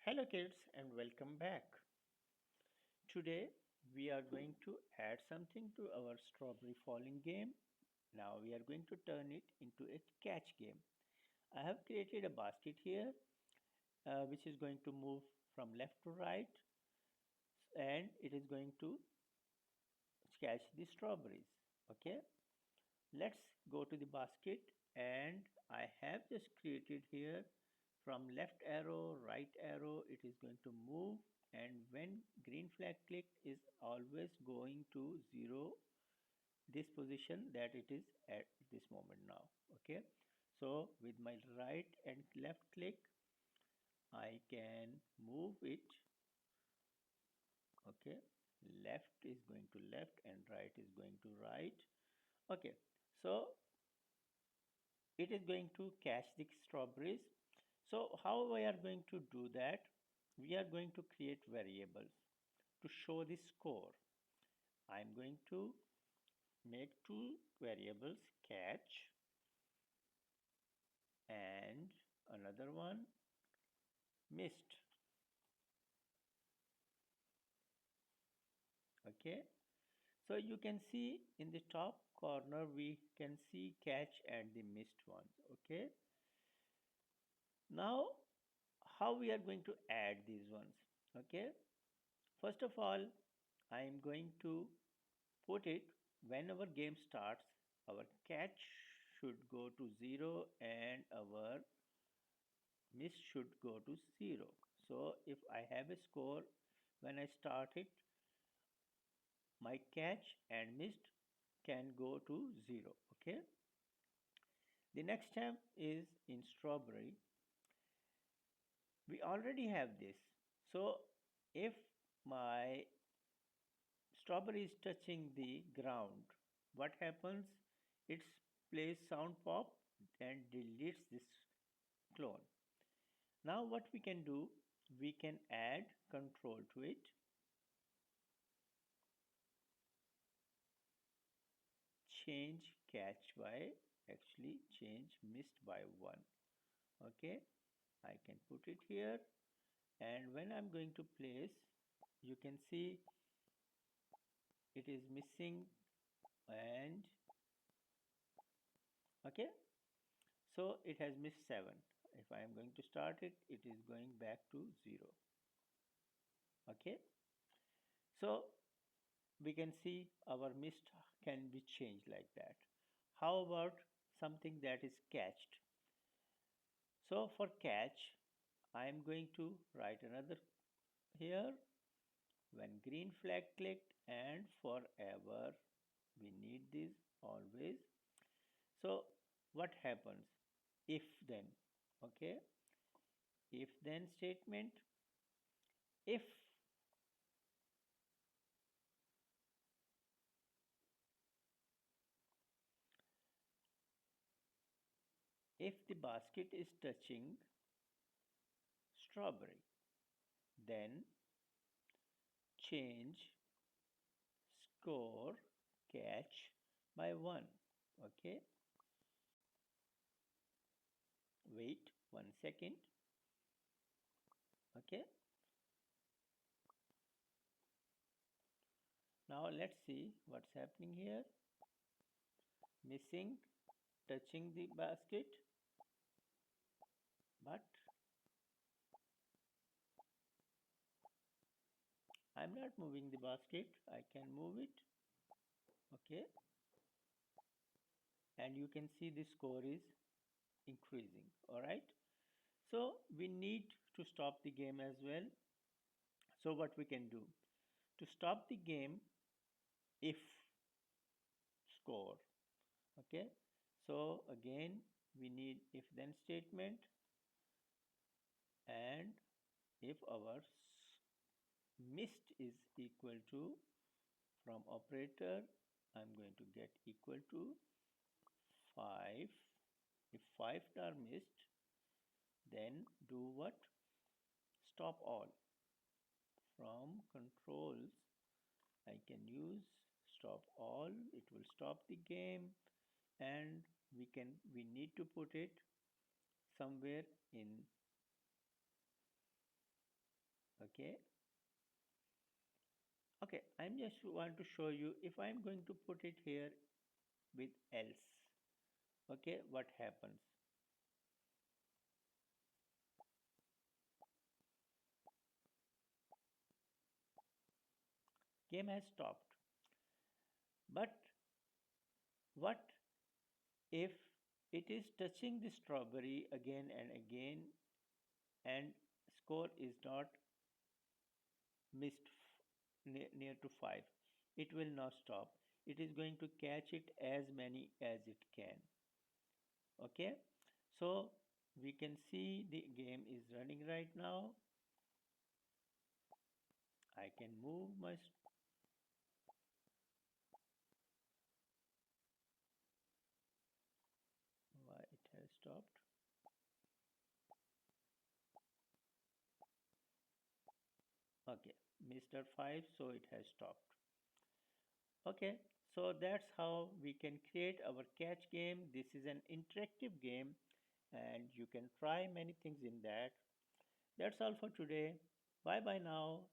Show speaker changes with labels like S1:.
S1: Hello kids and welcome back. Today we are going to add something to our strawberry falling game. Now we are going to turn it into a catch game. I have created a basket here which is going to move from left to right and it is going to catch the strawberries. Okay, let's go to the basket and I have just created here from left arrow, right arrow, it is going to move, and when green flag clicked is always going to 0 this position that it is at this moment now. Okay, so with my right and left click I can move it. Okay, left is going to left and right is going to right. Okay, so it is going to catch the strawberries. So how we are going to do that? We are going to create variables to show the score. I'm going to make two variables, catch and another one, missed. Okay, so you can see in the top corner we can see catch and the missed ones. Okay, now how we are going to add these ones? Okay, first of all I am going to put it when our game starts, our catch should go to 0 and our miss should go to 0. So if I have a score when I start it, my catch and missed can go to 0. Okay. The next step is in strawberry. We already have this. So if my strawberry is touching the ground, what happens? It plays sound pop and deletes this clone. Now what we can do, we can add control to it. Change catch by, actually change missed by 1. Okay, I can put it here, and when I'm going to place, you can see it is missing. And okay, so it has missed 7. If I am going to start it, it is going back to 0. Okay, so we can see our missed can be changed like that. How about something that is catched? So for catch, I am going to write another here when green flag clicked and forever. We need this always. So what happens? If then, okay, if then statement. If the basket is touching strawberry, then change score catch by 1. Okay, wait 1 second. Okay, now let's see what's happening here. Missing, touching the basket, but I'm not moving the basket. I can move it. Okay, and you can see the score is increasing. All right, so we need to stop the game as well. So what we can do to stop the game, if score. Okay, so again we need if then statement, and if our missed is equal to, from operator I'm going to get equal to 5. If 5 are missed, then do what? Stop all. From controls I can use stop all. It will stop the game, and we need to put it somewhere in Okay. Okay, I'm just want to show you if I'm going to put it here with else. Okay, what happens? Game has stopped. But what if it is touching the strawberry again and again and score is not missed near to 5? It will not stop. It is going to catch it as many as it can. Okay, so we can see the game is running right now. I can move my why it has stopped. Okay, Mr. 5, so it has stopped. Okay, so that's how we can create our catch game. This is an interactive game and you can try many things in that. That's all for today. Bye bye now.